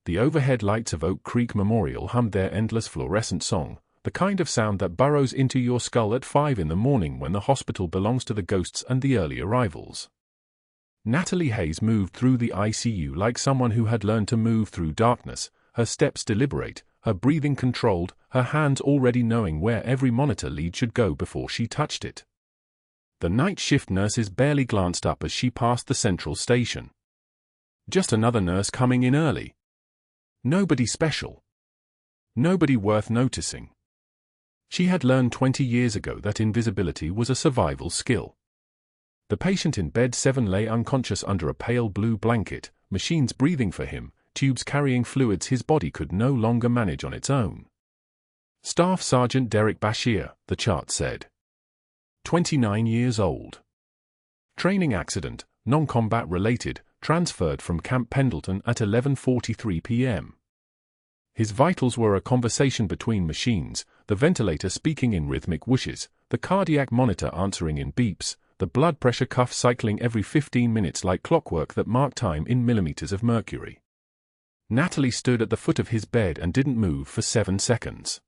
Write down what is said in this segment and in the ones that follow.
The overhead lights of Oak Creek Memorial hummed their endless fluorescent song, the kind of sound that burrows into your skull at 5 in the morning when the hospital belongs to the ghosts and the early arrivals. Natalie Hayes moved through the ICU like someone who had learned to move through darkness, her steps deliberate, her breathing controlled, her hands already knowing where every monitor lead should go before she touched it. The night shift nurses barely glanced up as she passed the central station. Just another nurse coming in early. Nobody special. Nobody worth noticing. She had learned 20 years ago that invisibility was a survival skill. The patient in bed 7 lay unconscious under a pale blue blanket, machines breathing for him, tubes carrying fluids his body could no longer manage on its own. Staff Sergeant Derek Bashir, the chart said. 29 years old. Training accident, non-combat related, transferred from Camp Pendleton at 11:43 p.m. His vitals were a conversation between machines, the ventilator speaking in rhythmic whooshes, the cardiac monitor answering in beeps, the blood pressure cuff cycling every 15 minutes like clockwork that marked time in millimeters of mercury. Natalie stood at the foot of his bed and didn't move for 7 seconds.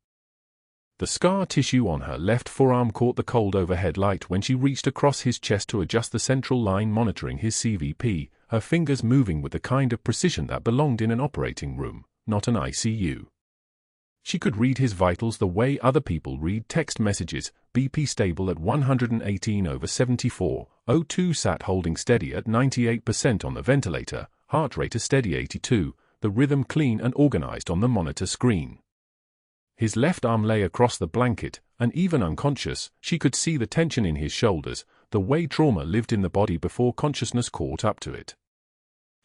The scar tissue on her left forearm caught the cold overhead light when she reached across his chest to adjust the central line monitoring his CVP, her fingers moving with the kind of precision that belonged in an operating room, not an ICU. She could read his vitals the way other people read text messages, BP stable at 118/74, O2 sat holding steady at 98% on the ventilator, heart rate a steady 82, the rhythm clean and organized on the monitor screen. His left arm lay across the blanket, and even unconscious, she could see the tension in his shoulders, the way trauma lived in the body before consciousness caught up to it.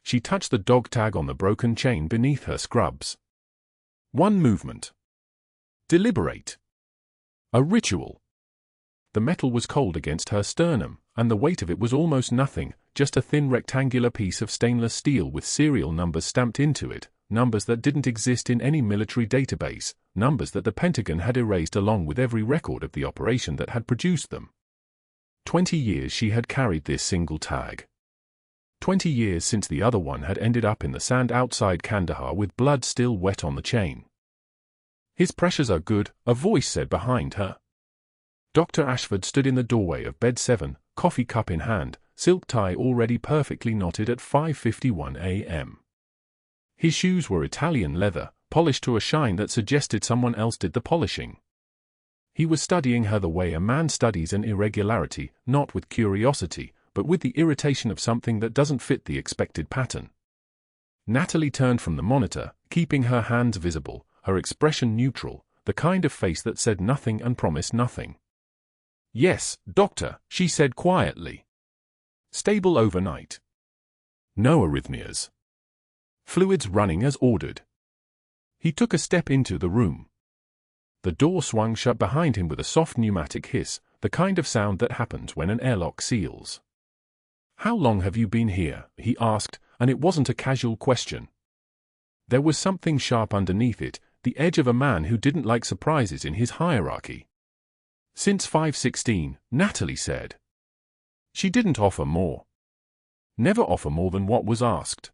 She touched the dog tag on the broken chain beneath her scrubs. One movement. Deliberate. A ritual. The metal was cold against her sternum, and the weight of it was almost nothing, just a thin rectangular piece of stainless steel with serial numbers stamped into it, numbers that didn't exist in any military database, numbers that the Pentagon had erased along with every record of the operation that had produced them. 20 years she had carried this single tag. 20 years since the other one had ended up in the sand outside Kandahar with blood still wet on the chain. His pressures are good, a voice said behind her. Dr. Ashford stood in the doorway of bed 7, coffee cup in hand, silk tie already perfectly knotted at 5:51 a.m. His shoes were Italian leather, polished to a shine that suggested someone else did the polishing. He was studying her the way a man studies an irregularity, not with curiosity, but with the irritation of something that doesn't fit the expected pattern. Natalie turned from the monitor, keeping her hands visible, her expression neutral, the kind of face that said nothing and promised nothing. "Yes, doctor," she said quietly. "Stable overnight. No arrhythmias. Fluids running as ordered." He took a step into the room. The door swung shut behind him with a soft pneumatic hiss, the kind of sound that happens when an airlock seals. "How long have you been here?" he asked, and it wasn't a casual question. There was something sharp underneath it, the edge of a man who didn't like surprises in his hierarchy. "Since 5:16, Natalie said. She didn't offer more. Never offer more than what was asked.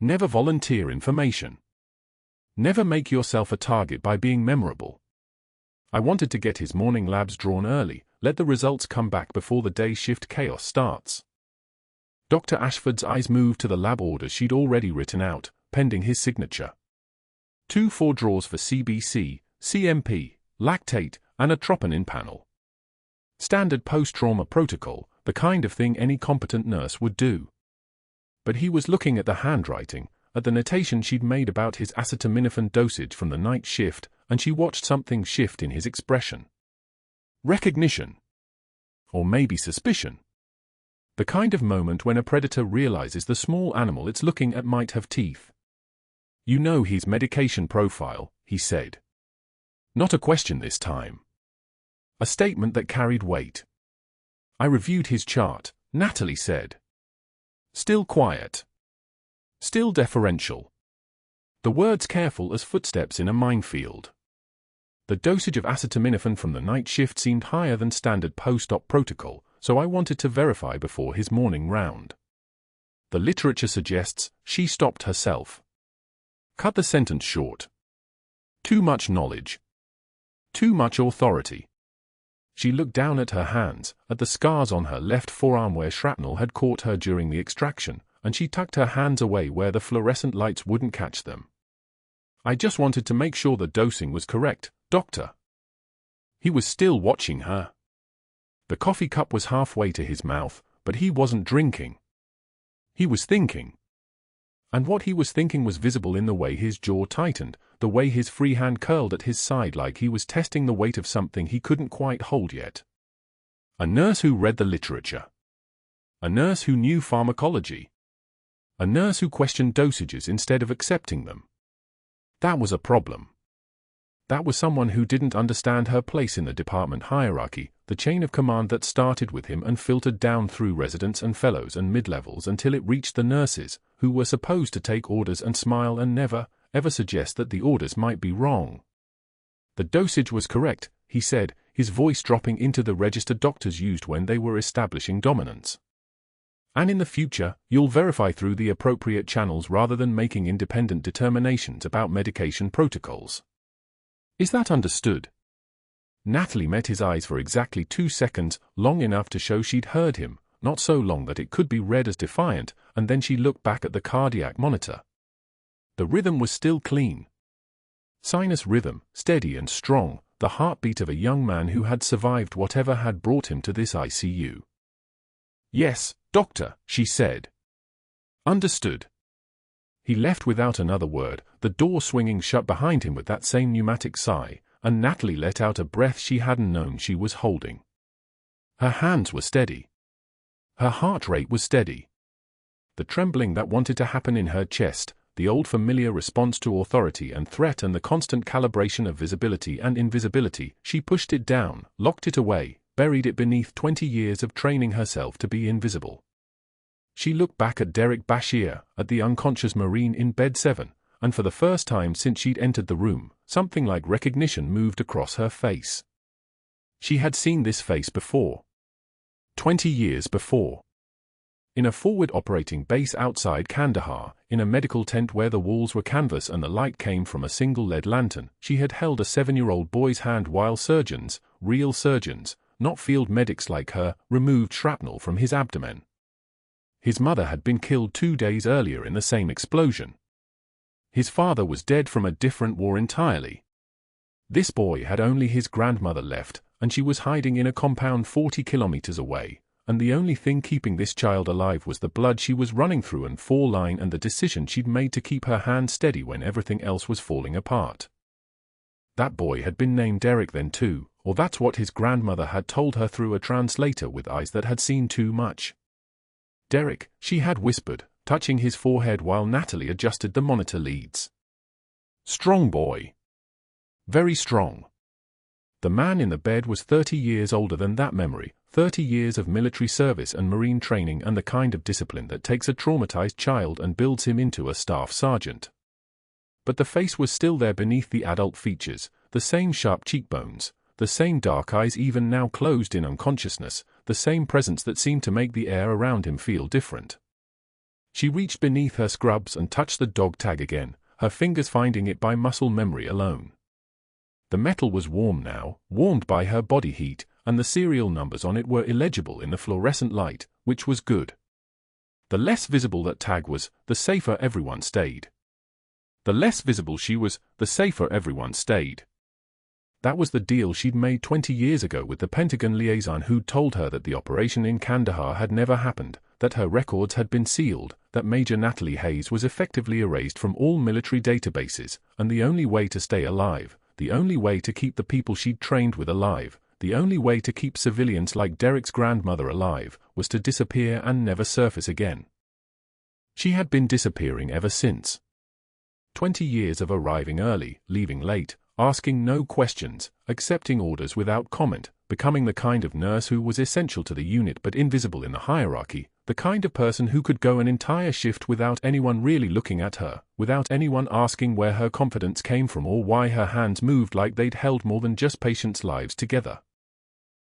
Never volunteer information. Never make yourself a target by being memorable. I wanted to get his morning labs drawn early, let the results come back before the day shift chaos starts." Dr. Ashford's eyes moved to the lab orders she'd already written out, pending his signature. 2 4-draws for CBC, CMP, lactate, and a troponin panel. Standard post-trauma protocol, the kind of thing any competent nurse would do. But he was looking at the handwriting, at the notation she'd made about his acetaminophen dosage from the night shift, and she watched something shift in his expression. Recognition. Or maybe suspicion. The kind of moment when a predator realizes the small animal it's looking at might have teeth. "You know his medication profile," he said. Not a question this time. A statement that carried weight. "I reviewed his chart," Natalie said. Still quiet. Still deferential. The words careful as footsteps in a minefield. The dosage of acetaminophen from the night shift seemed higher than standard post-op protocol, so I wanted to verify before his morning round. The literature suggests, she stopped herself. Cut the sentence short. Too much knowledge. Too much authority. She looked down at her hands, at the scars on her left forearm where shrapnel had caught her during the extraction, and she tucked her hands away where the fluorescent lights wouldn't catch them. I just wanted to make sure the dosing was correct, Doctor. He was still watching her. The coffee cup was halfway to his mouth, but he wasn't drinking. He was thinking. And what he was thinking was visible in the way his jaw tightened, the way his free hand curled at his side like he was testing the weight of something he couldn't quite hold yet. A nurse who read the literature. A nurse who knew pharmacology. A nurse who questioned dosages instead of accepting them. That was a problem. That was someone who didn't understand her place in the department hierarchy, the chain of command that started with him and filtered down through residents and fellows and mid-levels until it reached the nurses, who were supposed to take orders and smile and never, ever suggest that the orders might be wrong. The dosage was correct, he said, his voice dropping into the register doctors used when they were establishing dominance. And in the future, you'll verify through the appropriate channels rather than making independent determinations about medication protocols. Is that understood? Natalie met his eyes for exactly 2 seconds, long enough to show she'd heard him, not so long that it could be read as defiant, and then she looked back at the cardiac monitor. The rhythm was still clean. Sinus rhythm, steady and strong, the heartbeat of a young man who had survived whatever had brought him to this ICU. Yes, Doctor, she said. Understood. He left without another word, the door swinging shut behind him with that same pneumatic sigh, and Natalie let out a breath she hadn't known she was holding. Her hands were steady. Her heart rate was steady. The trembling that wanted to happen in her chest, the old familiar response to authority and threat and the constant calibration of visibility and invisibility, she pushed it down, locked it away, buried it beneath 20 years of training herself to be invisible. She looked back at Derek Bashir, at the unconscious Marine in bed 7, and for the first time since she'd entered the room, something like recognition moved across her face. She had seen this face before. 20 years before. In a forward operating base outside Kandahar, in a medical tent where the walls were canvas and the light came from a single lead lantern, she had held a 7-year-old boy's hand while surgeons, real surgeons, not field medics like her, removed shrapnel from his abdomen. His mother had been killed 2 days earlier in the same explosion. His father was dead from a different war entirely. This boy had only his grandmother left, and she was hiding in a compound 40 kilometers away, and the only thing keeping this child alive was the blood she was running through and fall line and the decision she'd made to keep her hand steady when everything else was falling apart. That boy had been named Derek then too, or that's what his grandmother had told her through a translator with eyes that had seen too much. Derek, she had whispered, touching his forehead while Natalie adjusted the monitor leads. Strong boy. Very strong. The man in the bed was 30 years older than that memory, 30 years of military service and Marine training and the kind of discipline that takes a traumatized child and builds him into a staff sergeant. But the face was still there beneath the adult features, the same sharp cheekbones, the same dark eyes even now closed in unconsciousness, the same presence that seemed to make the air around him feel different. She reached beneath her scrubs and touched the dog tag again, her fingers finding it by muscle memory alone. The metal was warm now, warmed by her body heat, and the serial numbers on it were illegible in the fluorescent light, which was good. The less visible that tag was, the safer everyone stayed. The less visible she was, the safer everyone stayed. That was the deal she'd made 20 years ago with the Pentagon liaison who'd told her that the operation in Kandahar had never happened, that her records had been sealed, that Major Natalie Hayes was effectively erased from all military databases, and the only way to stay alive, the only way to keep the people she'd trained with alive, the only way to keep civilians like Derek's grandmother alive, was to disappear and never surface again. She had been disappearing ever since. 20 years of arriving early, leaving late, asking no questions, accepting orders without comment, becoming the kind of nurse who was essential to the unit but invisible in the hierarchy, the kind of person who could go an entire shift without anyone really looking at her, without anyone asking where her confidence came from or why her hands moved like they'd held more than just patients' lives together.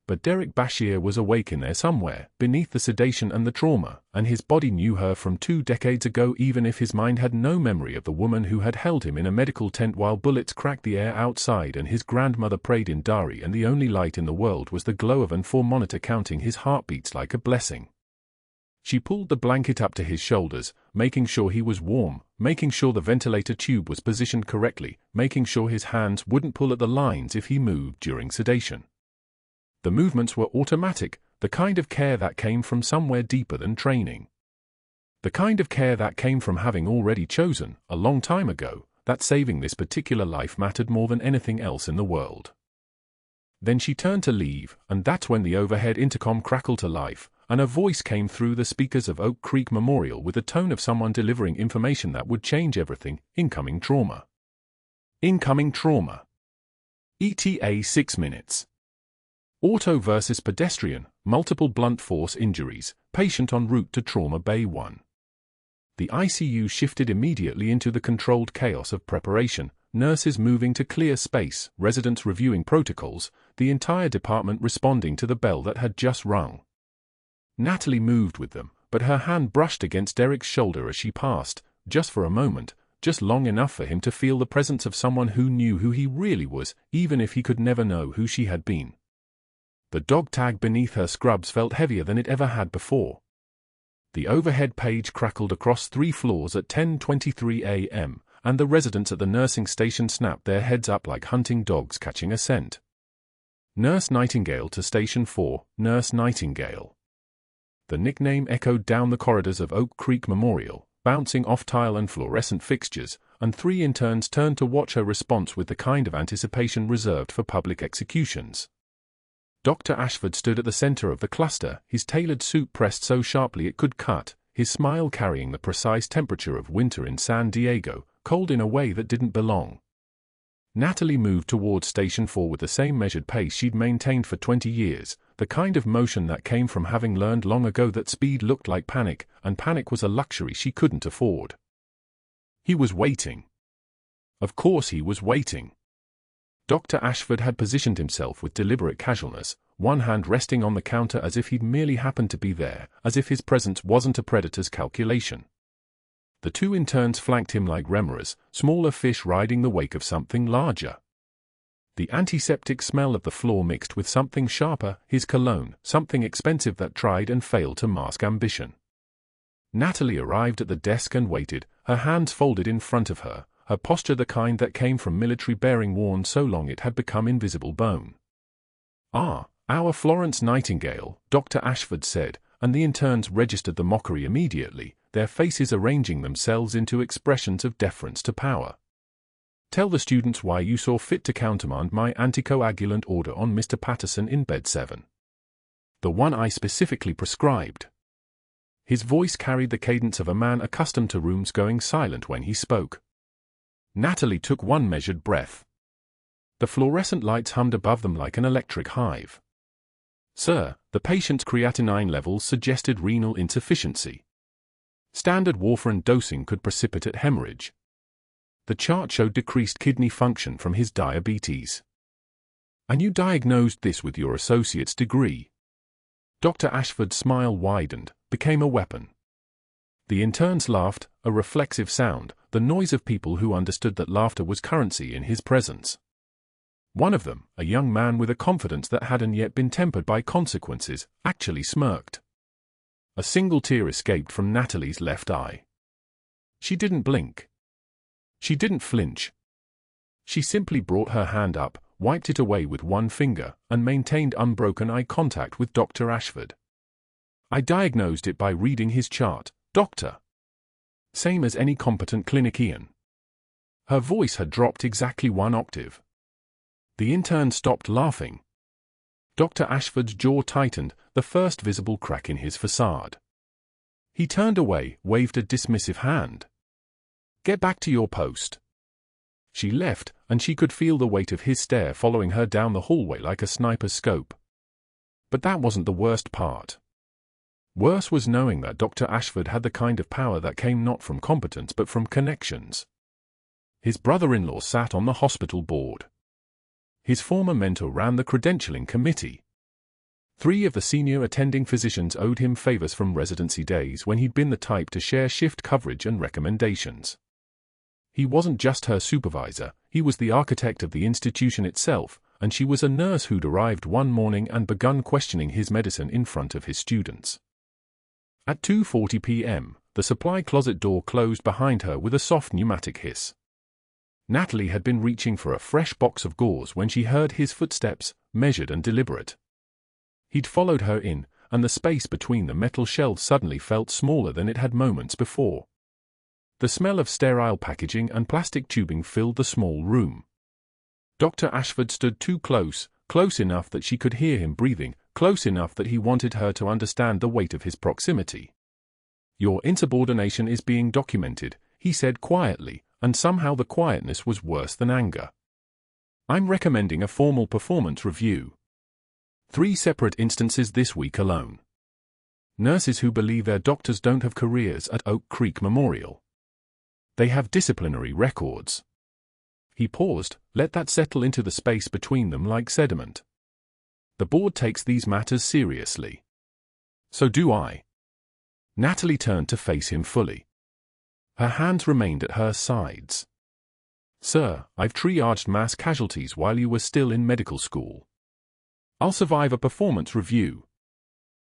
But Derek Bashir was awake in there somewhere, beneath the sedation and the trauma, and his body knew her from 2 decades ago, even if his mind had no memory of the woman who had held him in a medical tent while bullets cracked the air outside and his grandmother prayed in Dari and the only light in the world was the glow of an 4 monitor counting his heartbeats like a blessing. She pulled the blanket up to his shoulders, making sure he was warm, making sure the ventilator tube was positioned correctly, making sure his hands wouldn't pull at the lines if he moved during sedation. The movements were automatic, the kind of care that came from somewhere deeper than training. The kind of care that came from having already chosen, a long time ago, that saving this particular life mattered more than anything else in the world. Then she turned to leave, and that's when the overhead intercom crackled to life, and a voice came through the speakers of Oak Creek Memorial with the tone of someone delivering information that would change everything. Incoming trauma. Incoming trauma. ETA 6 minutes. Auto versus pedestrian, multiple blunt force injuries, patient en route to Trauma Bay 1. The ICU shifted immediately into the controlled chaos of preparation, nurses moving to clear space, residents reviewing protocols, the entire department responding to the bell that had just rung. Natalie moved with them, but her hand brushed against Derek's shoulder as she passed, just for a moment, just long enough for him to feel the presence of someone who knew who he really was, even if he could never know who she had been. The dog tag beneath her scrubs felt heavier than it ever had before. The overhead page crackled across 3 floors at 10:23 a.m., and the residents at the nursing station snapped their heads up like hunting dogs catching a scent. Nurse Nightingale to Station 4, Nurse Nightingale. The nickname echoed down the corridors of Oak Creek Memorial, bouncing off tile and fluorescent fixtures, and 3 interns turned to watch her response with the kind of anticipation reserved for public executions. Dr. Ashford stood at the center of the cluster, his tailored suit pressed so sharply it could cut, his smile carrying the precise temperature of winter in San Diego, cold in a way that didn't belong. Natalie moved towards Station 4 with the same measured pace she'd maintained for 20 years, the kind of motion that came from having learned long ago that speed looked like panic, and panic was a luxury she couldn't afford. He was waiting. Of course he was waiting. Dr. Ashford had positioned himself with deliberate casualness, one hand resting on the counter as if he'd merely happened to be there, as if his presence wasn't a predator's calculation. The 2 interns flanked him like remoras, smaller fish riding the wake of something larger. The antiseptic smell of the floor mixed with something sharper, his cologne, something expensive that tried and failed to mask ambition. Natalie arrived at the desk and waited, her hands folded in front of her, her posture the kind that came from military bearing worn so long it had become invisible bone. "Ah, our Florence Nightingale," Dr. Ashford said, and the interns registered the mockery immediately, their faces arranging themselves into expressions of deference to power. "Tell the students why you saw fit to countermand my anticoagulant order on Mr. Patterson in bed 7. The one I specifically prescribed." His voice carried the cadence of a man accustomed to rooms going silent when he spoke. Natalie took one measured breath. The fluorescent lights hummed above them like an electric hive. "Sir, the patient's creatinine levels suggested renal insufficiency. Standard warfarin dosing could precipitate hemorrhage. The chart showed decreased kidney function from his diabetes. And you diagnosed this with your associate's degree." Dr. Ashford's smile widened, became a weapon. The interns laughed, a reflexive sound, the noise of people who understood that laughter was currency in his presence. One of them, a young man with a confidence that hadn't yet been tempered by consequences, actually smirked. A single tear escaped from Natalie's left eye. She didn't blink. She didn't flinch. She simply brought her hand up, wiped it away with one finger, and maintained unbroken eye contact with Dr. Ashford. "I diagnosed it by reading his chart, Doctor. Same as any competent clinician." Her voice had dropped exactly 1 octave. The intern stopped laughing. Dr. Ashford's jaw tightened, the first visible crack in his facade. He turned away, waved a dismissive hand. "Get back to your post." She left, and she could feel the weight of his stare following her down the hallway like a sniper's scope. But that wasn't the worst part. Worse was knowing that Dr. Ashford had the kind of power that came not from competence but from connections. His brother-in-law sat on the hospital board. His former mentor ran the credentialing committee. 3 of the senior attending physicians owed him favors from residency days when he'd been the type to share shift coverage and recommendations. He wasn't just her supervisor, he was the architect of the institution itself, and she was a nurse who'd arrived one morning and begun questioning his medicine in front of his students. At 2:40 p.m., the supply closet door closed behind her with a soft pneumatic hiss. Natalie had been reaching for a fresh box of gauze when she heard his footsteps, measured and deliberate. He'd followed her in, and the space between the metal shelves suddenly felt smaller than it had moments before. The smell of sterile packaging and plastic tubing filled the small room. Dr. Ashford stood too close, close enough that she could hear him breathing, close enough that he wanted her to understand the weight of his proximity. "Your insubordination is being documented," he said quietly, and somehow the quietness was worse than anger. "I'm recommending a formal performance review." 3 separate instances this week alone. Nurses who believe their doctors don't have careers at Oak Creek Memorial. They have disciplinary records. He paused, let that settle into the space between them like sediment. The board takes these matters seriously. So do I. Natalie turned to face him fully. Her hands remained at her sides. "Sir, I've triaged mass casualties while you were still in medical school. I'll survive a performance review."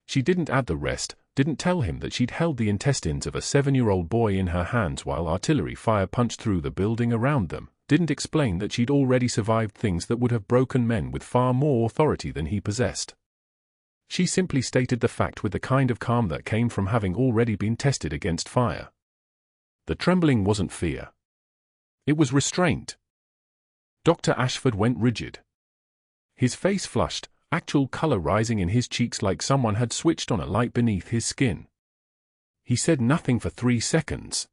She didn't add the rest, didn't tell him that she'd held the intestines of a 7-year-old boy in her hands while artillery fire punched through the building around them, didn't explain that she'd already survived things that would have broken men with far more authority than he possessed. She simply stated the fact with the kind of calm that came from having already been tested against fire. The trembling wasn't fear. It was restraint. Dr. Ashford went rigid. His face flushed, actual color rising in his cheeks like someone had switched on a light beneath his skin. He said nothing for 3 seconds.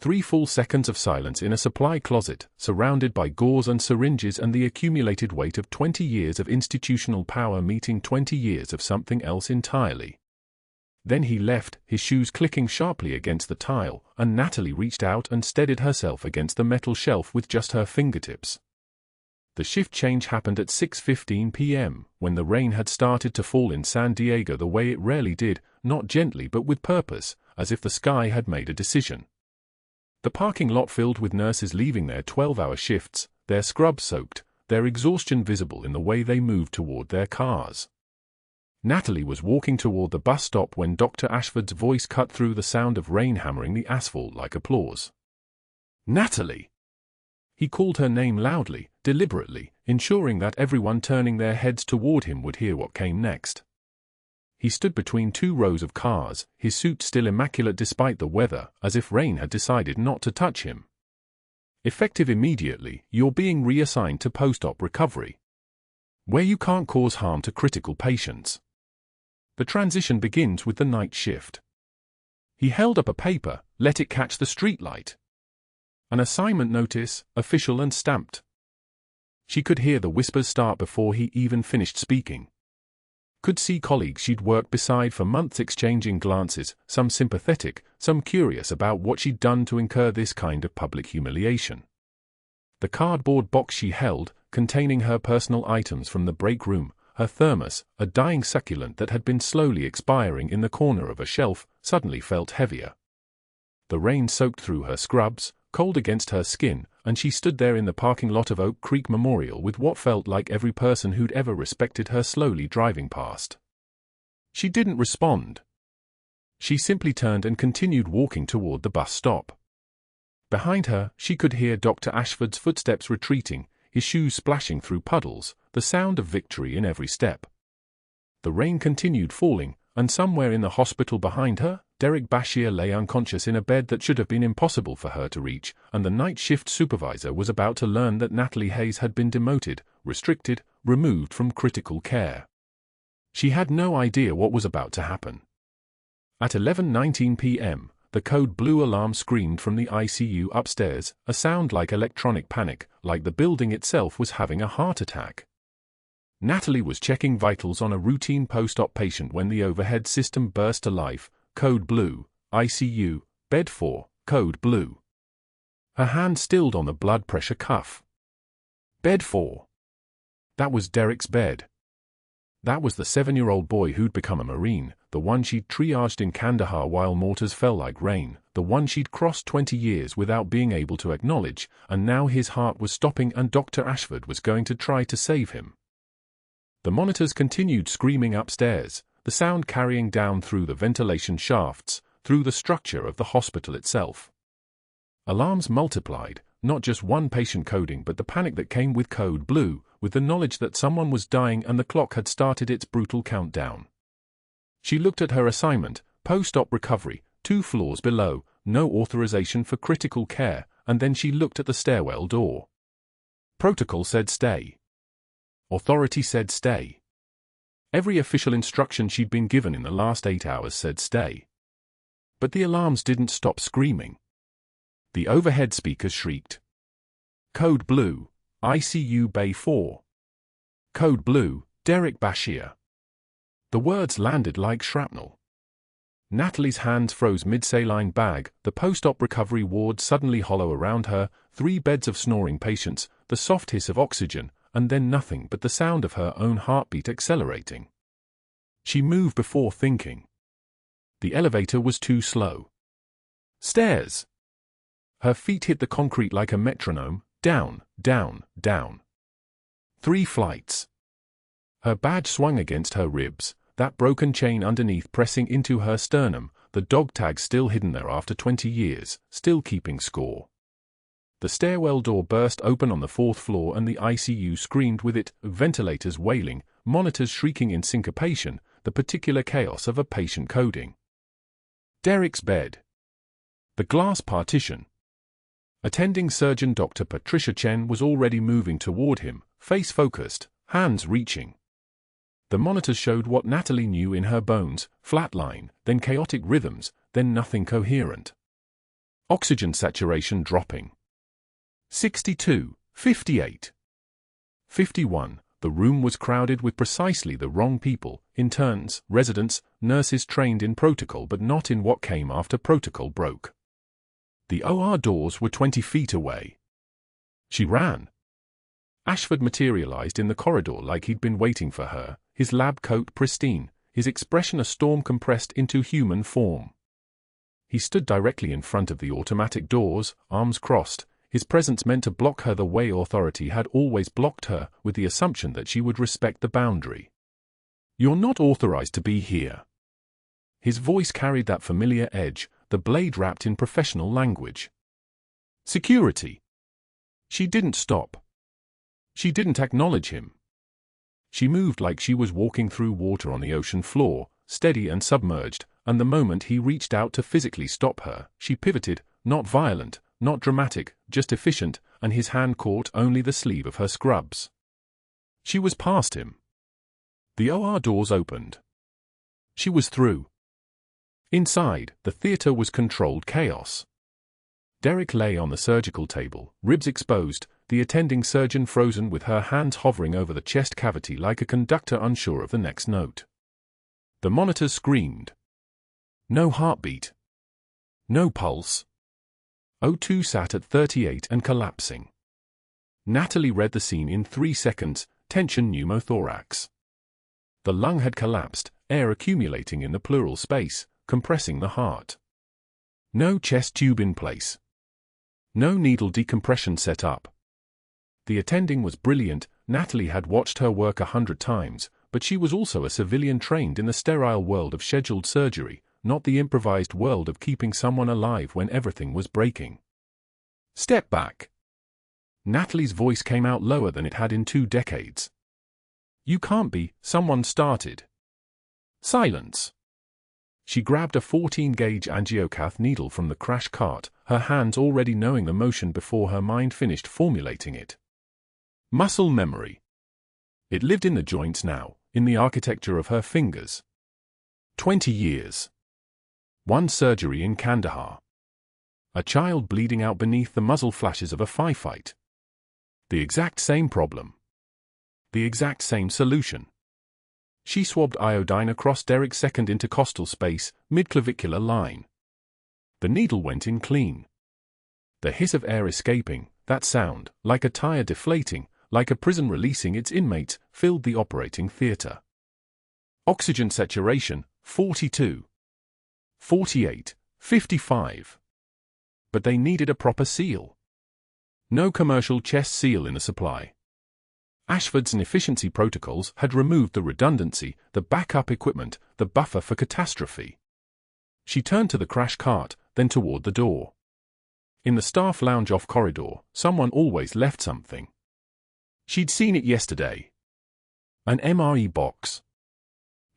3 full seconds of silence in a supply closet, surrounded by gauze and syringes and the accumulated weight of 20 years of institutional power meeting 20 years of something else entirely. Then he left, his shoes clicking sharply against the tile, and Natalie reached out and steadied herself against the metal shelf with just her fingertips. The shift change happened at 6:15 p.m., when the rain had started to fall in San Diego the way it rarely did, not gently but with purpose, as if the sky had made a decision. The parking lot filled with nurses leaving their 12-hour shifts, their scrubs soaked, their exhaustion visible in the way they moved toward their cars. Natalie was walking toward the bus stop when Dr. Ashford's voice cut through the sound of rain hammering the asphalt like applause. "Natalie!" He called her name loudly, deliberately, ensuring that everyone turning their heads toward him would hear what came next. He stood between 2 rows of cars, his suit still immaculate despite the weather, as if rain had decided not to touch him. "Effective immediately, you're being reassigned to post-op recovery, where you can't cause harm to critical patients. The transition begins with the night shift." He held up a paper, let it catch the streetlight. An assignment notice, official and stamped. She could hear the whispers start before he even finished speaking. Could see colleagues she'd worked beside for months exchanging glances, some sympathetic, some curious about what she'd done to incur this kind of public humiliation. The cardboard box she held, containing her personal items from the break room, her thermos, a dying succulent that had been slowly expiring in the corner of a shelf, suddenly felt heavier. The rain soaked through her scrubs, cold against her skin, and she stood there in the parking lot of Oak Creek Memorial with what felt like every person who'd ever respected her slowly driving past. She didn't respond. She simply turned and continued walking toward the bus stop. Behind her, she could hear Dr. Ashford's footsteps retreating, his shoes splashing through puddles, the sound of victory in every step. The rain continued falling, and somewhere in the hospital behind her, Derek Bashir lay unconscious in a bed that should have been impossible for her to reach, and the night shift supervisor was about to learn that Natalie Hayes had been demoted, restricted, removed from critical care. She had no idea what was about to happen. At 11:19 p.m., the code blue alarm screamed from the ICU upstairs, a sound like electronic panic, like the building itself was having a heart attack. Natalie was checking vitals on a routine post-op patient when the overhead system burst to life. Code blue, ICU, bed 4, code blue. Her hand stilled on the blood pressure cuff. Bed 4. That was Derek's bed. That was the 7-year-old boy who'd become a Marine, the one she'd triaged in Kandahar while mortars fell like rain, the one she'd crossed 20 years without being able to acknowledge, and now his heart was stopping and Dr. Ashford was going to try to save him. The monitors continued screaming upstairs, the sound carrying down through the ventilation shafts, through the structure of the hospital itself. Alarms multiplied, not just one patient coding but the panic that came with code blue, with the knowledge that someone was dying and the clock had started its brutal countdown. She looked at her assignment, post-op recovery, 2 floors below, no authorization for critical care, and then she looked at the stairwell door. Protocol said stay. Authority said stay. Every official instruction she'd been given in the last 8 hours said stay. But the alarms didn't stop screaming. The overhead speakers shrieked. Code Blue, ICU Bay 4. Code Blue, Derek Bashir. The words landed like shrapnel. Natalie's hands froze mid-saline bag, the post-op recovery ward suddenly hollow around her, 3 beds of snoring patients, the soft hiss of oxygen, and then nothing but the sound of her own heartbeat accelerating. She moved before thinking. The elevator was too slow. Stairs. Her feet hit the concrete like a metronome, down, down, down. 3 flights. Her badge swung against her ribs, that broken chain underneath pressing into her sternum, the dog tag still hidden there after 20 years, still keeping score. The stairwell door burst open on the 4th floor and the ICU screamed with it, ventilators wailing, monitors shrieking in syncopation, the particular chaos of a patient coding. Derek's bed. The glass partition. Attending surgeon Dr. Patricia Chen was already moving toward him, face focused, hands reaching. The monitors showed what Natalie knew in her bones, flatline, then chaotic rhythms, then nothing coherent. Oxygen saturation dropping. 62, 58. 51. The room was crowded with precisely the wrong people, interns, residents, nurses trained in protocol but not in what came after protocol broke. The OR doors were 20 feet away. She ran. Ashford materialized in the corridor like he'd been waiting for her, his lab coat pristine, his expression a storm compressed into human form. He stood directly in front of the automatic doors, arms crossed, his presence meant to block her the way authority had always blocked her, with the assumption that she would respect the boundary. "You're not authorized to be here." His voice carried that familiar edge, the blade wrapped in professional language. Security. She didn't stop. She didn't acknowledge him. She moved like she was walking through water on the ocean floor, steady and submerged, and the moment he reached out to physically stop her, she pivoted, not violent, not dramatic, just efficient, and his hand caught only the sleeve of her scrubs. She was past him. The OR doors opened. She was through. Inside, the theater was controlled chaos. Derek lay on the surgical table, ribs exposed, the attending surgeon frozen with her hands hovering over the chest cavity like a conductor unsure of the next note. The monitors screamed. No heartbeat. No pulse. O2 sat at 38 and collapsing. Natalie read the scene in 3 seconds, tension pneumothorax. The lung had collapsed, air accumulating in the pleural space, compressing the heart. No chest tube in place. No needle decompression set up. The attending was brilliant. Natalie had watched her work 100 times, but she was also a civilian trained in the sterile world of scheduled surgery, not the improvised world of keeping someone alive when everything was breaking. Step back. Natalie's voice came out lower than it had in 2 decades. You can't be, someone started. Silence. She grabbed a 14-gauge angiocath needle from the crash cart, her hands already knowing the motion before her mind finished formulating it. Muscle memory. It lived in the joints now, in the architecture of her fingers. 20 years. 1 surgery in Kandahar. A child bleeding out beneath the muzzle flashes of a firefight. The exact same problem. The exact same solution. She swabbed iodine across Derek's second intercostal space, mid-clavicular line. The needle went in clean. The hiss of air escaping, that sound, like a tire deflating, like a prison releasing its inmates, filled the operating theater. Oxygen saturation, 42. 48. 55. But they needed a proper seal. No commercial chest seal in the supply. Ashford's efficiency protocols had removed the redundancy, the backup equipment, the buffer for catastrophe. She turned to the crash cart, then toward the door. In the staff lounge off corridor, someone always left something. She'd seen it yesterday. An MRE box.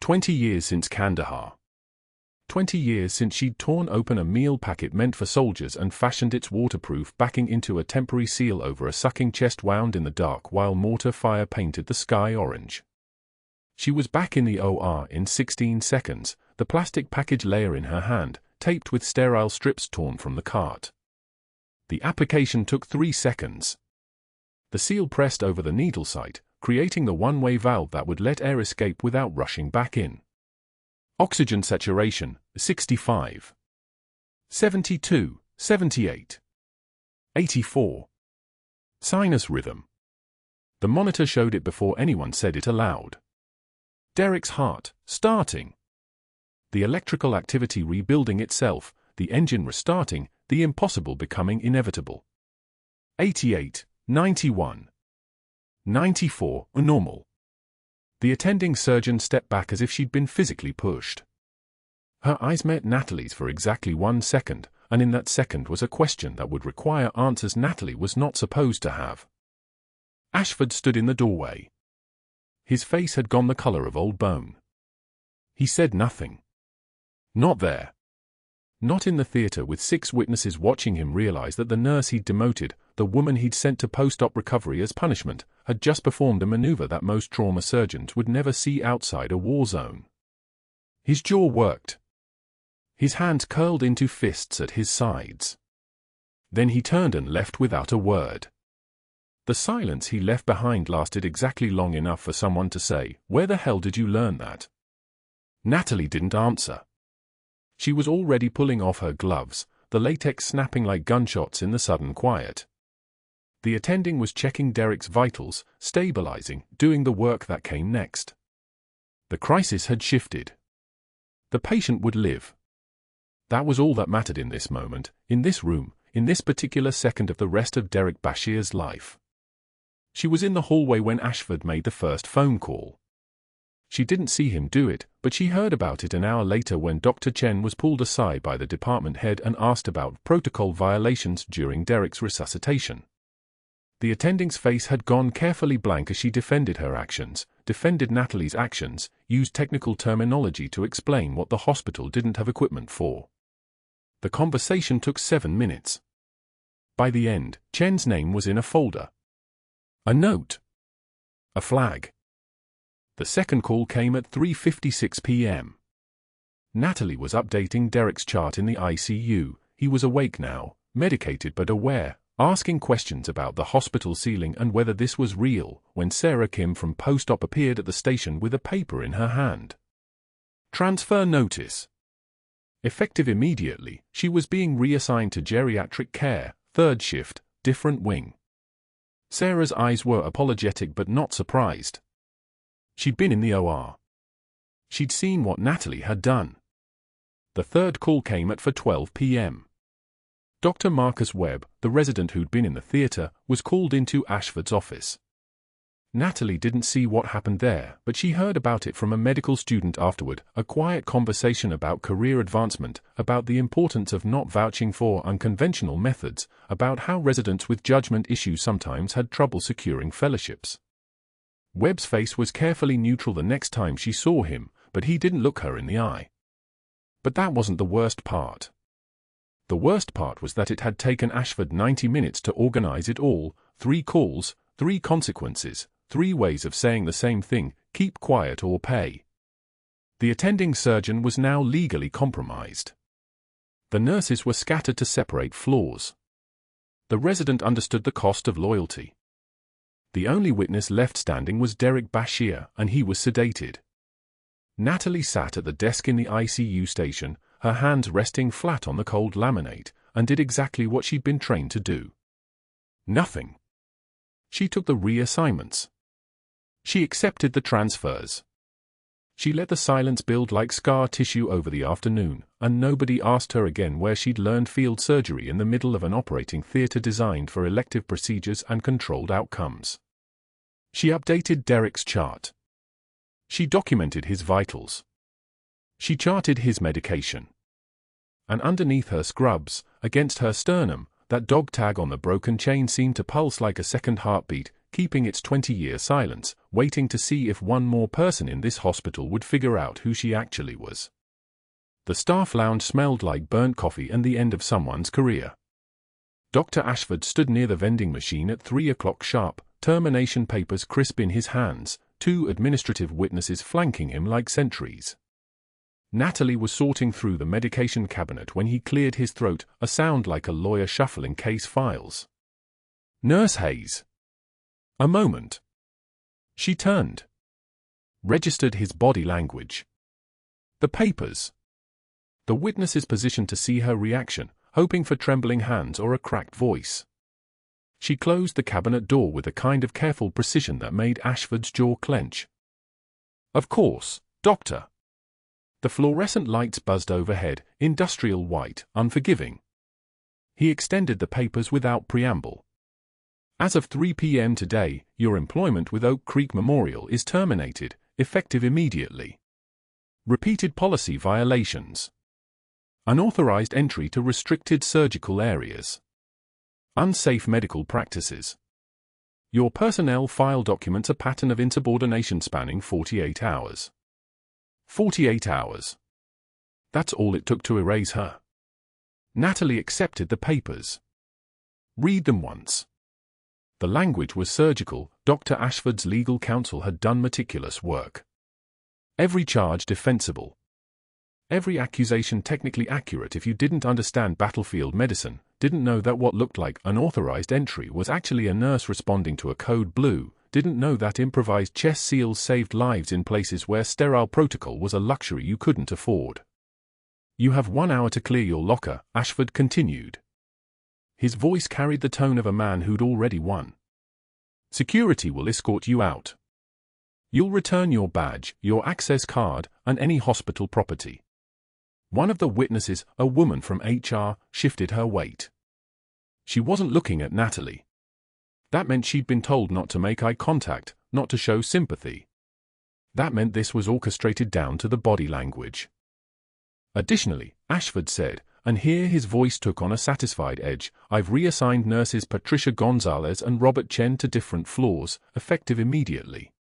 20 years since Kandahar. 20 years since she'd torn open a meal packet meant for soldiers and fashioned its waterproof backing into a temporary seal over a sucking chest wound in the dark while mortar fire painted the sky orange. She was back in the OR in 16 seconds, the plastic package layer in her hand, taped with sterile strips torn from the cart. The application took 3 seconds. The seal pressed over the needle site, creating the one-way valve that would let air escape without rushing back in. Oxygen saturation, 65. 72, 78. 84. Sinus rhythm. The monitor showed it before anyone said it aloud. Derek's heart, starting. The electrical activity rebuilding itself, the engine restarting, the impossible becoming inevitable. 88, 91. 94, normal. The attending surgeon stepped back as if she'd been physically pushed. Her eyes met Natalie's for exactly 1 second, and in that second was a question that would require answers Natalie was not supposed to have. Ashford stood in the doorway. His face had gone the color of old bone. He said nothing. Not there. Not in the theater with 6 witnesses watching him realize that the nurse he'd demoted, the woman he'd sent to post-op recovery as punishment, had just performed a maneuver that most trauma surgeons would never see outside a war zone. His jaw worked. His hands curled into fists at his sides. Then he turned and left without a word. The silence he left behind lasted exactly long enough for someone to say, "Where the hell did you learn that?" Natalie didn't answer. She was already pulling off her gloves, the latex snapping like gunshots in the sudden quiet. The attending was checking Derek's vitals, stabilizing, doing the work that came next. The crisis had shifted. The patient would live. That was all that mattered in this moment, in this room, in this particular second of the rest of Derek Bashir's life. She was in the hallway when Ashford made the first phone call. She didn't see him do it, but she heard about it an hour later when Dr. Chen was pulled aside by the department head and asked about protocol violations during Derek's resuscitation. The attending's face had gone carefully blank as she defended her actions, defended Natalie's actions, used technical terminology to explain what the hospital didn't have equipment for. The conversation took 7 minutes. By the end, Chen's name was in a folder. A note. A flag. The second call came at 3:56 p.m. Natalie was updating Derek's chart in the ICU. He was awake now, medicated but aware, asking questions about the hospital ceiling and whether this was real, when Sarah Kim from post-op appeared at the station with a paper in her hand. Transfer notice. Effective immediately, she was being reassigned to geriatric care, 3rd shift, different wing. Sarah's eyes were apologetic but not surprised. She'd been in the OR. She'd seen what Natalie had done. The third call came at 4:12 p.m. Dr. Marcus Webb, the resident who'd been in the theater, was called into Ashford's office. Natalie didn't see what happened there, but she heard about it from a medical student afterward, a quiet conversation about career advancement, about the importance of not vouching for unconventional methods, about how residents with judgment issues sometimes had trouble securing fellowships. Webb's face was carefully neutral the next time she saw him, but he didn't look her in the eye. But that wasn't the worst part. The worst part was that it had taken Ashford 90 minutes to organize it all, 3 calls, 3 consequences, 3 ways of saying the same thing, keep quiet or pay. The attending surgeon was now legally compromised. The nurses were scattered to separate floors. The resident understood the cost of loyalty. The only witness left standing was Derek Bashir, and he was sedated. Natalie sat at the desk in the ICU station, her hands resting flat on the cold laminate, and did exactly what she'd been trained to do. Nothing. She took the reassignments. She accepted the transfers. She let the silence build like scar tissue over the afternoon, and nobody asked her again where she'd learned field surgery in the middle of an operating theatre designed for elective procedures and controlled outcomes. She updated Derek's chart. She documented his vitals. She charted his medication. And underneath her scrubs, against her sternum, that dog tag on the broken chain seemed to pulse like a second heartbeat, keeping its 20-year silence, waiting to see if one more person in this hospital would figure out who she actually was. The staff lounge smelled like burnt coffee and the end of someone's career. Dr. Ashford stood near the vending machine at 3 o'clock sharp, termination papers crisp in his hands, 2 administrative witnesses flanking him like sentries. Natalie was sorting through the medication cabinet when he cleared his throat, a sound like a lawyer shuffling case files. "Nurse Hayes." A moment. She turned. Registered his body language. The papers. The witness's position to see her reaction, hoping for trembling hands or a cracked voice. She closed the cabinet door with a kind of careful precision that made Ashford's jaw clench. "Of course, Doctor." The fluorescent lights buzzed overhead, industrial white, unforgiving. He extended the papers without preamble. "As of 3 p.m. today, your employment with Oak Creek Memorial is terminated, effective immediately. Repeated policy violations. Unauthorized entry to restricted surgical areas. Unsafe medical practices. Your personnel file documents a pattern of insubordination spanning 48 hours. 48 hours. That's all it took to erase her. Natalie accepted the papers. Read them once. The language was surgical. Dr. Ashford's legal counsel had done meticulous work. Every charge defensible. Every accusation technically accurate if you didn't understand battlefield medicine, didn't know that what looked like unauthorized entry was actually a nurse responding to a code blue, didn't know that improvised chest seals saved lives in places where sterile protocol was a luxury you couldn't afford. "You have 1 hour to clear your locker," Ashford continued. His voice carried the tone of a man who'd already won. "Security will escort you out. You'll return your badge, your access card, and any hospital property." One of the witnesses, a woman from HR, shifted her weight. She wasn't looking at Natalie. That meant she'd been told not to make eye contact, not to show sympathy. That meant this was orchestrated down to the body language. Additionally, Ashford said, and here his voice took on a satisfied edge, "I've reassigned nurses Patricia Gonzalez and Robert Chen to different floors, effective immediately.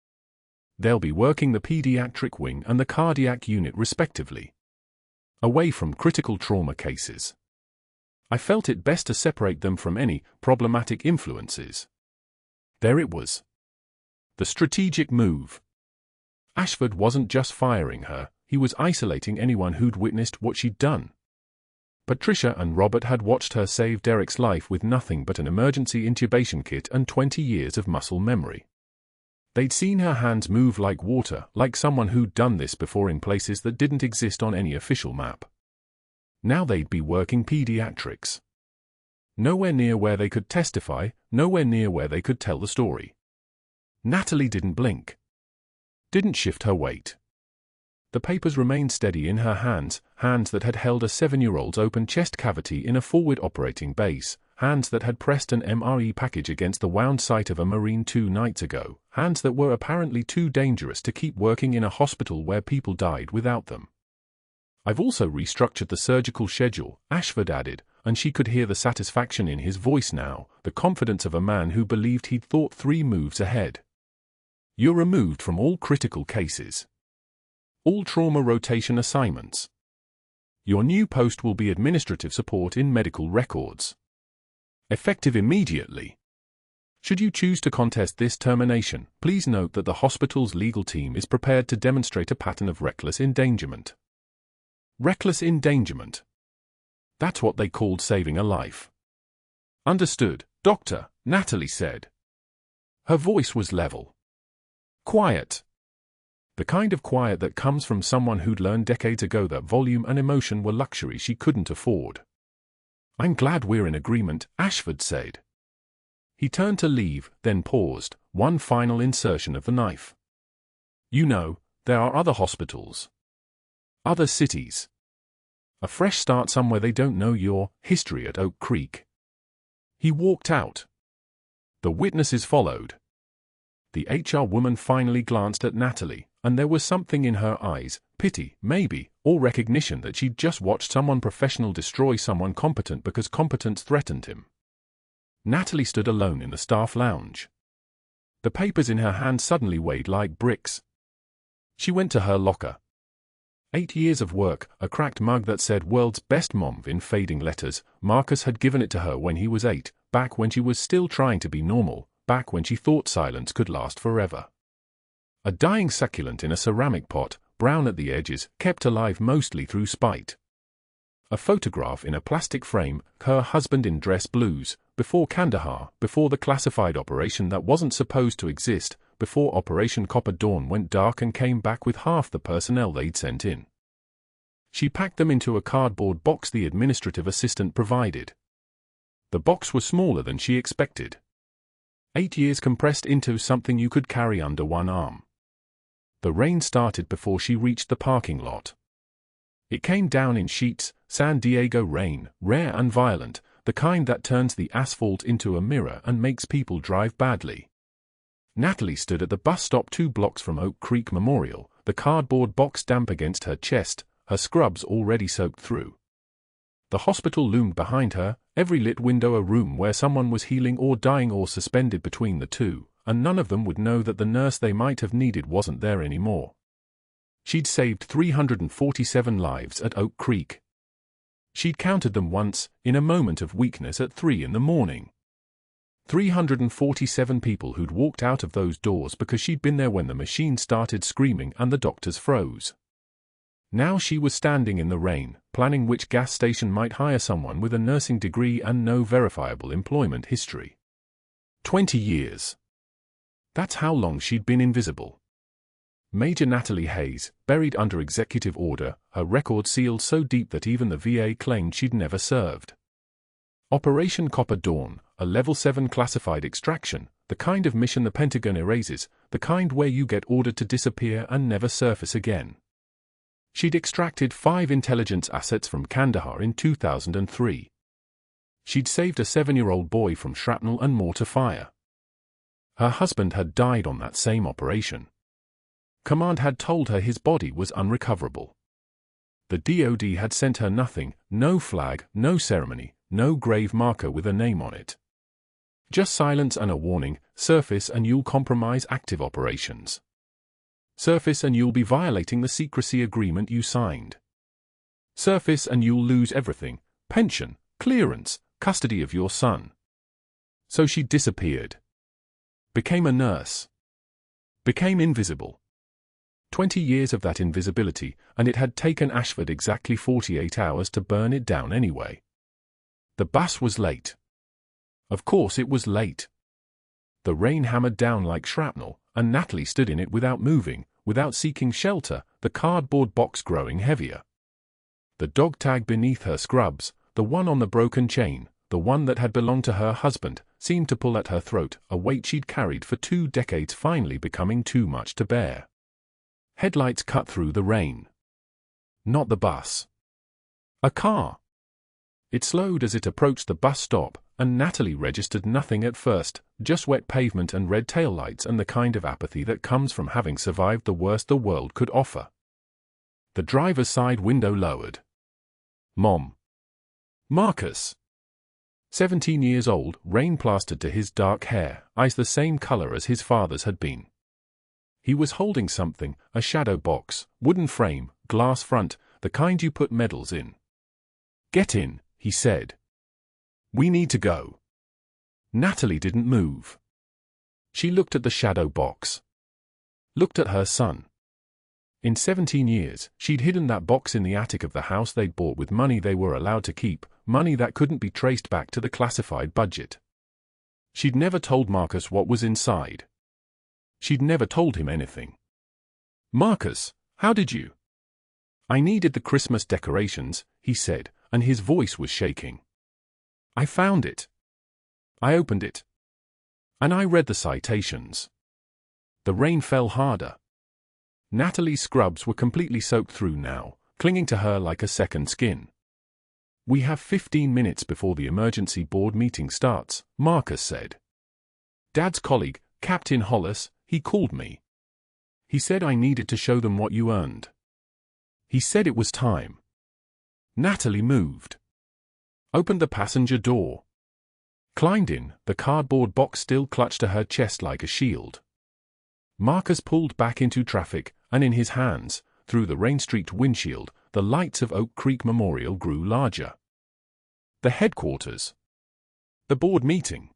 They'll be working the pediatric wing and the cardiac unit respectively. Away from critical trauma cases. I felt it best to separate them from any problematic influences." There it was. The strategic move. Ashford wasn't just firing her, he was isolating anyone who'd witnessed what she'd done. Patricia and Robert had watched her save Derek's life with nothing but an emergency intubation kit and 20 years of muscle memory. They'd seen her hands move like water, like someone who'd done this before in places that didn't exist on any official map. Now they'd be working pediatrics. Nowhere near where they could testify, nowhere near where they could tell the story. Natalie didn't blink. Didn't shift her weight. The papers remained steady in her hands, hands that had held a 7-year-old's open chest cavity in a forward operating base, hands that had pressed an MRE package against the wound site of a Marine 2 nights ago, hands that were apparently too dangerous to keep working in a hospital where people died without them. "I've also restructured the surgical schedule," Ashford added, and she could hear the satisfaction in his voice now, the confidence of a man who believed he'd thought 3 moves ahead. "You're removed from all critical cases. All trauma rotation assignments. Your new post will be administrative support in medical records. Effective immediately. Should you choose to contest this termination, please note that the hospital's legal team is prepared to demonstrate a pattern of reckless endangerment." Reckless endangerment. That's what they called saving a life. "Understood, Doctor," Natalie said. Her voice was level. Quiet. The kind of quiet that comes from someone who'd learned decades ago that volume and emotion were luxury she couldn't afford. "I'm glad we're in agreement," Ashford said. He turned to leave, then paused, one final insertion of the knife. "You know, there are other hospitals. Other cities. A fresh start somewhere they don't know your history at Oak Creek. He walked out. The witnesses followed. The HR woman finally glanced at Natalie, and there was something in her eyes, pity, maybe, or recognition that she'd just watched someone professional destroy someone competent because competence threatened him. Natalie stood alone in the staff lounge. The papers in her hand suddenly weighed like bricks. She went to her locker. 8 years of work, a cracked mug that said "World's Best Mom" in fading letters. Marcus had given it to her when he was 8, back when she was still trying to be normal, back when she thought silence could last forever. A dying succulent in a ceramic pot, brown at the edges, kept alive mostly through spite. A photograph in a plastic frame, her husband in dress blues, before Kandahar, before the classified operation that wasn't supposed to exist, before Operation Copper Dawn went dark and came back with half the personnel they'd sent in. She packed them into a cardboard box the administrative assistant provided. The box was smaller than she expected. 8 years compressed into something you could carry under one arm. The rain started before she reached the parking lot. It came down in sheets, San Diego rain, rare and violent, the kind that turns the asphalt into a mirror and makes people drive badly. Natalie stood at the bus stop 2 blocks from Oak Creek Memorial, the cardboard box damp against her chest, her scrubs already soaked through. The hospital loomed behind her, every lit window a room where someone was healing or dying or suspended between the two, and none of them would know that the nurse they might have needed wasn't there anymore. She'd saved 347 lives at Oak Creek. She'd counted them once, in a moment of weakness at 3 in the morning. 347 people who'd walked out of those doors because she'd been there when the machine started screaming and the doctors froze. Now she was standing in the rain, planning which gas station might hire someone with a nursing degree and no verifiable employment history. 20 years. That's how long she'd been invisible. Major Natalie Hayes, buried under executive order, her record sealed so deep that even the VA claimed she'd never served. Operation Copper Dawn, a Level 7 classified extraction, the kind of mission the Pentagon erases, the kind where you get ordered to disappear and never surface again. She'd extracted 5 intelligence assets from Kandahar in 2003. She'd saved a 7-year-old boy from shrapnel and mortar fire. Her husband had died on that same operation. Command had told her his body was unrecoverable. The DoD had sent her nothing, no flag, no ceremony, no grave marker with a name on it. Just silence and a warning: surface and you'll compromise active operations. Surface and you'll be violating the secrecy agreement you signed. Surface and you'll lose everything: pension, clearance, custody of your son. So she disappeared. Became a nurse. Became invisible. 20 years of that invisibility, and it had taken Ashford exactly 48 hours to burn it down anyway. The bus was late. Of course it was late. The rain hammered down like shrapnel, and Natalie stood in it without moving, without seeking shelter, the cardboard box growing heavier. The dog tag beneath her scrubs, the one on the broken chain, the one that had belonged to her husband, seemed to pull at her throat, a weight she'd carried for 2 decades finally becoming too much to bear. Headlights cut through the rain. Not the bus. A car. It slowed as it approached the bus stop, and Natalie registered nothing at first, just wet pavement and red taillights and the kind of apathy that comes from having survived the worst the world could offer. The driver's side window lowered. Mom. Marcus. 17 years old, rain plastered to his dark hair, eyes the same color as his father's had been. He was holding something, a shadow box, wooden frame, glass front, the kind you put medals in. "Get in," he said. "We need to go." Natalie didn't move. She looked at the shadow box. Looked at her son. In 17 years, she'd hidden that box in the attic of the house they'd bought with money they were allowed to keep, money that couldn't be traced back to the classified budget. She'd never told Marcus what was inside. She'd never told him anything. "Marcus, how did you?" "I needed the Christmas decorations," he said, and his voice was shaking. "I found it. I opened it. And I read the citations." The rain fell harder. Natalie's scrubs were completely soaked through now, clinging to her like a second skin. "We have 15 minutes before the emergency board meeting starts," Marcus said. "Dad's colleague, Captain Hollis, he called me. He said I needed to show them what you earned. He said it was time." Natalie moved, opened the passenger door, climbed in, the cardboard box still clutched to her chest like a shield. Marcus pulled back into traffic, and in his hands, through the rain-streaked windshield, the lights of Oak Creek Memorial grew larger. The headquarters. The board meeting.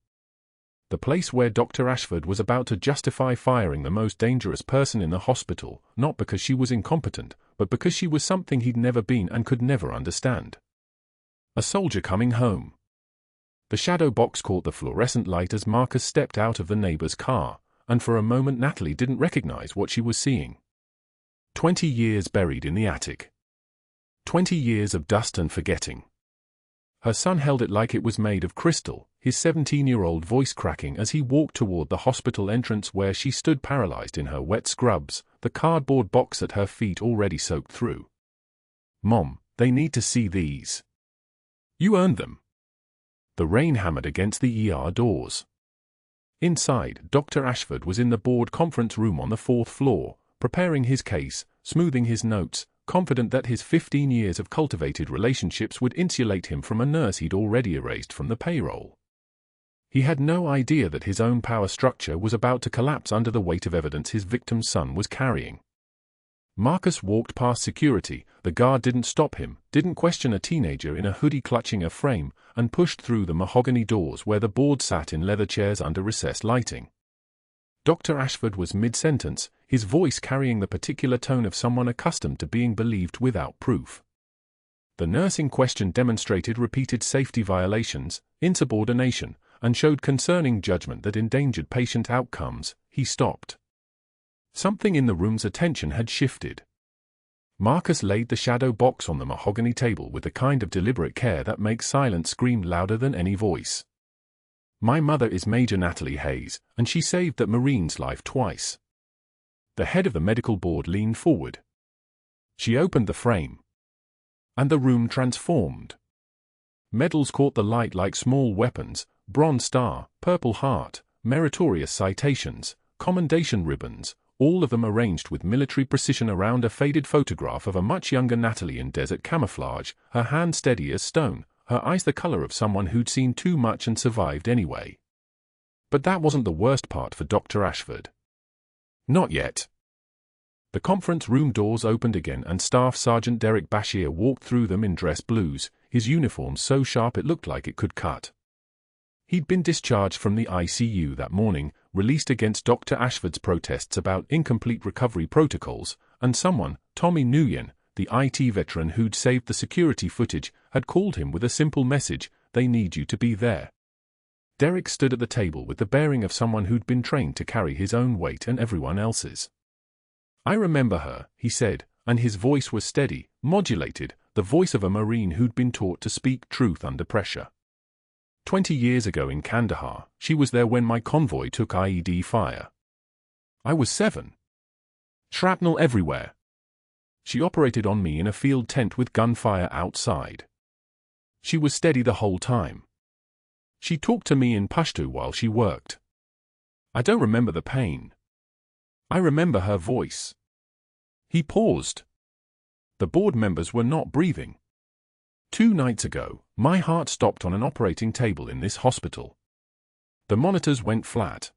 The place where Dr. Ashford was about to justify firing the most dangerous person in the hospital, not because she was incompetent, but because she was something he'd never been and could never understand. A soldier coming home. The shadow box caught the fluorescent light as Marcus stepped out of the neighbor's car, and for a moment Natalie didn't recognize what she was seeing. 20 years buried in the attic. 20 years of dust and forgetting. Her son held it like it was made of crystal, his 17-year-old voice cracking as he walked toward the hospital entrance where she stood paralyzed in her wet scrubs, the cardboard box at her feet already soaked through. "Mom, they need to see these. You earned them." The rain hammered against the ER doors. Inside, Dr. Ashford was in the board conference room on the 4th floor, preparing his case, smoothing his notes, confident that his 15 years of cultivated relationships would insulate him from a nurse he'd already erased from the payroll. He had no idea that his own power structure was about to collapse under the weight of evidence his victim's son was carrying. Marcus walked past security, the guard didn't stop him, didn't question a teenager in a hoodie clutching a frame, and pushed through the mahogany doors where the board sat in leather chairs under recessed lighting. Dr. Ashford was mid-sentence, his voice carrying the particular tone of someone accustomed to being believed without proof. The nurse in question demonstrated repeated safety violations, insubordination, and showed concerning judgment that endangered patient outcomes. He stopped. Something in the room's attention had shifted. Marcus laid the shadow box on the mahogany table with the kind of deliberate care that makes silence scream louder than any voice. "My mother is Major Natalie Hayes, and she saved that Marine's life twice." The head of the medical board leaned forward. She opened the frame. And the room transformed. Medals caught the light like small weapons, Bronze Star, Purple Heart, meritorious citations, commendation ribbons, all of them arranged with military precision around a faded photograph of a much younger Natalie in desert camouflage, her hand steady as stone, her eyes the color of someone who'd seen too much and survived anyway. But that wasn't the worst part for Dr. Ashford. Not yet. The conference room doors opened again and Staff Sergeant Derek Bashir walked through them in dress blues, his uniform so sharp it looked like it could cut. He'd been discharged from the ICU that morning, released against Dr. Ashford's protests about incomplete recovery protocols, and someone, Tommy Nguyen, the IT veteran who'd saved the security footage, had called him with a simple message: "They need you to be there." Derek stood at the table with the bearing of someone who'd been trained to carry his own weight and everyone else's. "I remember her," he said, and his voice was steady, modulated, the voice of a Marine who'd been taught to speak truth under pressure. 20 years ago in Kandahar, she was there when my convoy took IED fire. I was 7. Shrapnel everywhere. She operated on me in a field tent with gunfire outside. She was steady the whole time. She talked to me in Pashto while she worked. I don't remember the pain. I remember her voice." He paused. The board members were not breathing. 2 nights ago, my heart stopped on an operating table in this hospital. The monitors went flat.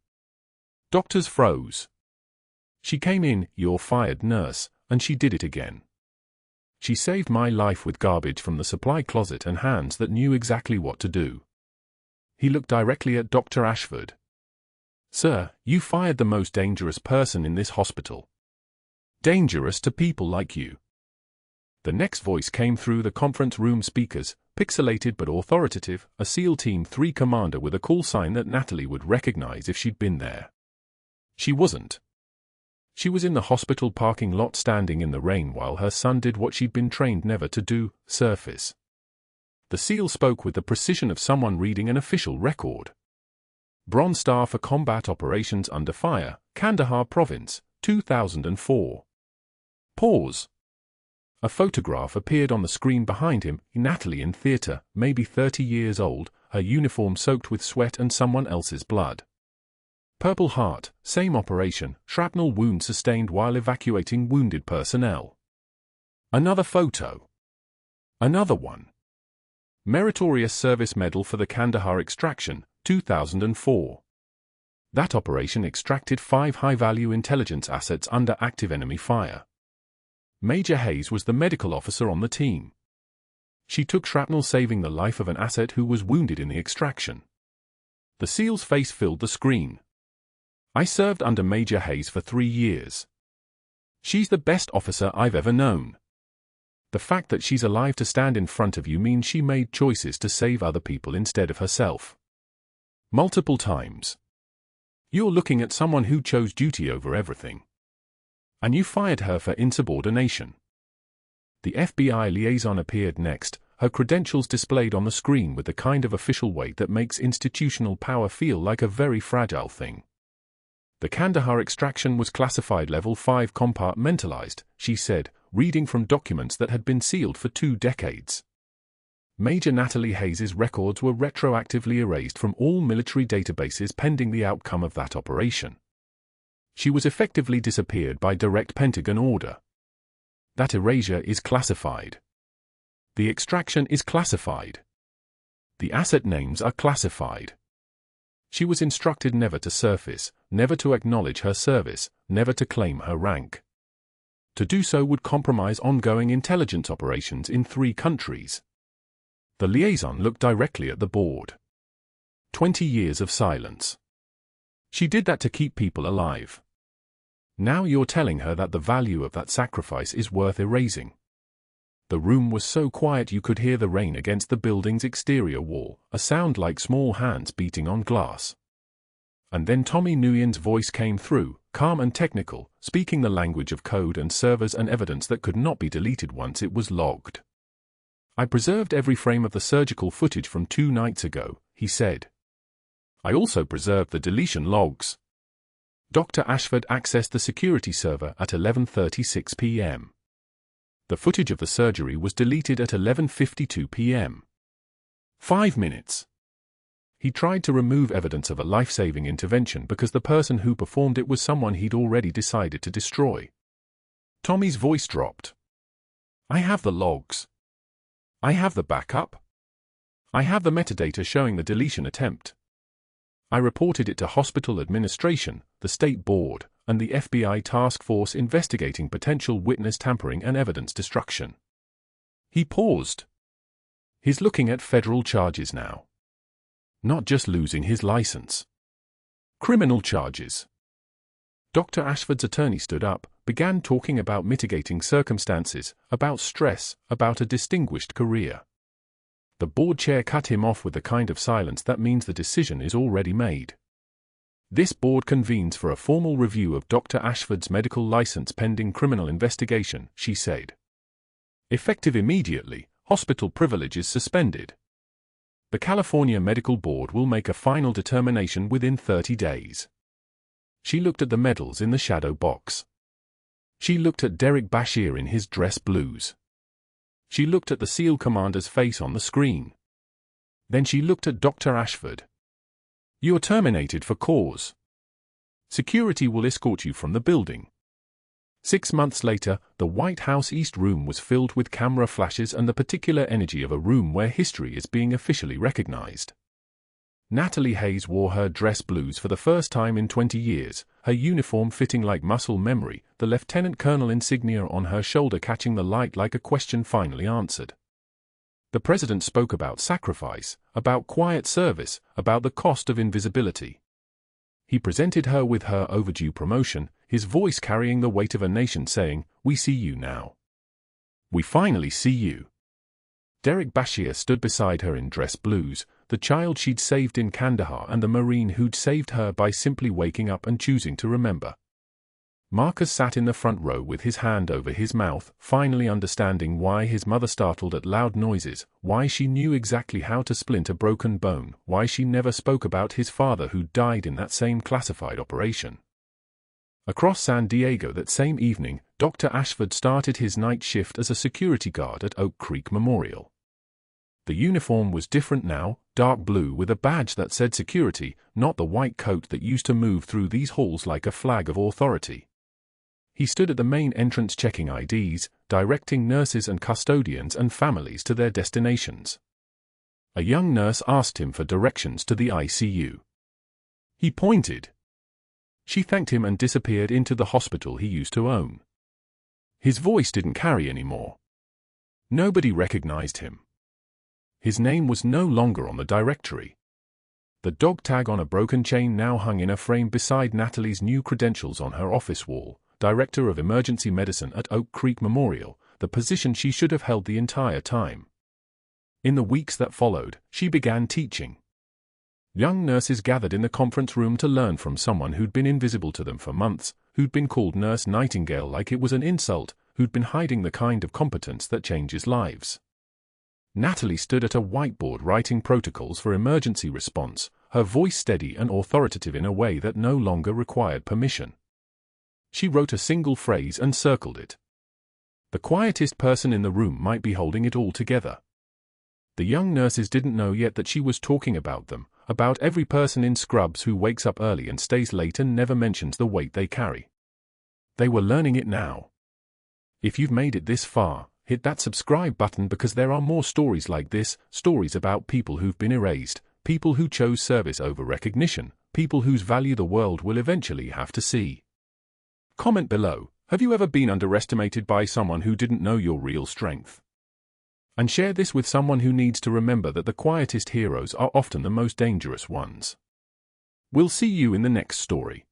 Doctors froze. She came in, "You're fired, nurse," and she did it again. She saved my life with garbage from the supply closet and hands that knew exactly what to do. He looked directly at Dr. Ashford. "Sir, you fired the most dangerous person in this hospital. Dangerous to people like you." The next voice came through the conference room speakers, pixelated but authoritative, a SEAL Team 3 commander with a call sign that Natalie would recognize if she'd been there. She wasn't. She was in the hospital parking lot standing in the rain while her son did what she'd been trained never to do: surface. The SEAL spoke with the precision of someone reading an official record. "Bronze Star for combat operations under fire, Kandahar Province, 2004. Pause. A photograph appeared on the screen behind him, Natalie in theater, maybe 30 years old, her uniform soaked with sweat and someone else's blood. Purple Heart, same operation, shrapnel wound sustained while evacuating wounded personnel. Another photo. Another one. Meritorious Service Medal for the Kandahar Extraction, 2004. That operation extracted 5 high-value intelligence assets under active enemy fire. Major Hayes was the medical officer on the team. She took shrapnel, saving the life of an asset who was wounded in the extraction. The SEAL's face filled the screen. I served under Major Hayes for 3 years. She's the best officer I've ever known. The fact that she's alive to stand in front of you means she made choices to save other people instead of herself. Multiple times. You're looking at someone who chose duty over everything. And you fired her for insubordination. The FBI liaison appeared next, her credentials displayed on the screen with the kind of official weight that makes institutional power feel like a very fragile thing. The Kandahar extraction was classified level 5 compartmentalized, she said, reading from documents that had been sealed for 2 decades. Major Natalie Hayes' records were retroactively erased from all military databases pending the outcome of that operation. She was effectively disappeared by direct Pentagon order. That erasure is classified. The extraction is classified. The asset names are classified. She was instructed never to surface, never to acknowledge her service, never to claim her rank. To do so would compromise ongoing intelligence operations in 3 countries. The liaison looked directly at the board. 20 years of silence. She did that to keep people alive. Now you're telling her that the value of that sacrifice is worth erasing. The room was so quiet you could hear the rain against the building's exterior wall, a sound like small hands beating on glass. And then Tommy Nguyen's voice came through, calm and technical, speaking the language of code and servers and evidence that could not be deleted once it was logged. I preserved every frame of the surgical footage from 2 nights ago, he said. I also preserved the deletion logs. Dr. Ashford accessed the security server at 11:36 p.m. The footage of the surgery was deleted at 11:52 p.m. 5 minutes. He tried to remove evidence of a life-saving intervention because the person who performed it was someone he'd already decided to destroy. Tommy's voice dropped. I have the logs. I have the backup. I have the metadata showing the deletion attempt. I reported it to hospital administration, the state board, and the FBI task force investigating potential witness tampering and evidence destruction. He paused. He's looking at federal charges now. Not just losing his license. Criminal charges. Dr. Ashford's attorney stood up, began talking about mitigating circumstances, about stress, about a distinguished career. The board chair cut him off with the kind of silence that means the decision is already made. This board convenes for a formal review of Dr. Ashford's medical license pending criminal investigation, she said. Effective immediately, hospital privileges suspended. The California Medical Board will make a final determination within 30 days. She looked at the medals in the shadow box. She looked at Derek Bashir in his dress blues. She looked at the SEAL commander's face on the screen. Then she looked at Dr. Ashford. You're terminated for cause. Security will escort you from the building. 6 months later, the White House East Room was filled with camera flashes and the particular energy of a room where history is being officially recognized. Natalie Hayes wore her dress blues for the first time in 20 years, her uniform fitting like muscle memory, the lieutenant colonel insignia on her shoulder catching the light like a question finally answered. The president spoke about sacrifice, about quiet service, about the cost of invisibility. He presented her with her overdue promotion, his voice carrying the weight of a nation saying, "We see you now. We finally see you." Derek Bashir stood beside her in dress blues, the child she'd saved in Kandahar and the Marine who'd saved her by simply waking up and choosing to remember. Marcus sat in the front row with his hand over his mouth, finally understanding why his mother startled at loud noises, why she knew exactly how to splint a broken bone, why she never spoke about his father who died in that same classified operation. Across San Diego that same evening, Dr. Ashford started his night shift as a security guard at Oak Creek Memorial. The uniform was different now, dark blue with a badge that said security, not the white coat that used to move through these halls like a flag of authority. He stood at the main entrance checking IDs, directing nurses and custodians and families to their destinations. A young nurse asked him for directions to the ICU. He pointed. She thanked him and disappeared into the hospital he used to own. His voice didn't carry anymore. Nobody recognized him. His name was no longer on the directory. The dog tag on a broken chain now hung in a frame beside Natalie's new credentials on her office wall, Director of Emergency Medicine at Oak Creek Memorial, the position she should have held the entire time. In the weeks that followed, she began teaching. Young nurses gathered in the conference room to learn from someone who'd been invisible to them for months, who'd been called Nurse Nightingale like it was an insult, who'd been hiding the kind of competence that changes lives. Natalie stood at a whiteboard writing protocols for emergency response, her voice steady and authoritative in a way that no longer required permission. She wrote a single phrase and circled it. The quietest person in the room might be holding it all together. The young nurses didn't know yet that she was talking about them, about every person in scrubs who wakes up early and stays late and never mentions the weight they carry. They were learning it now. If you've made it this far, hit that subscribe button because there are more stories like this, stories about people who've been erased, people who chose service over recognition, people whose value the world will eventually have to see. Comment below, have you ever been underestimated by someone who didn't know your real strength? And share this with someone who needs to remember that the quietest heroes are often the most dangerous ones. We'll see you in the next story.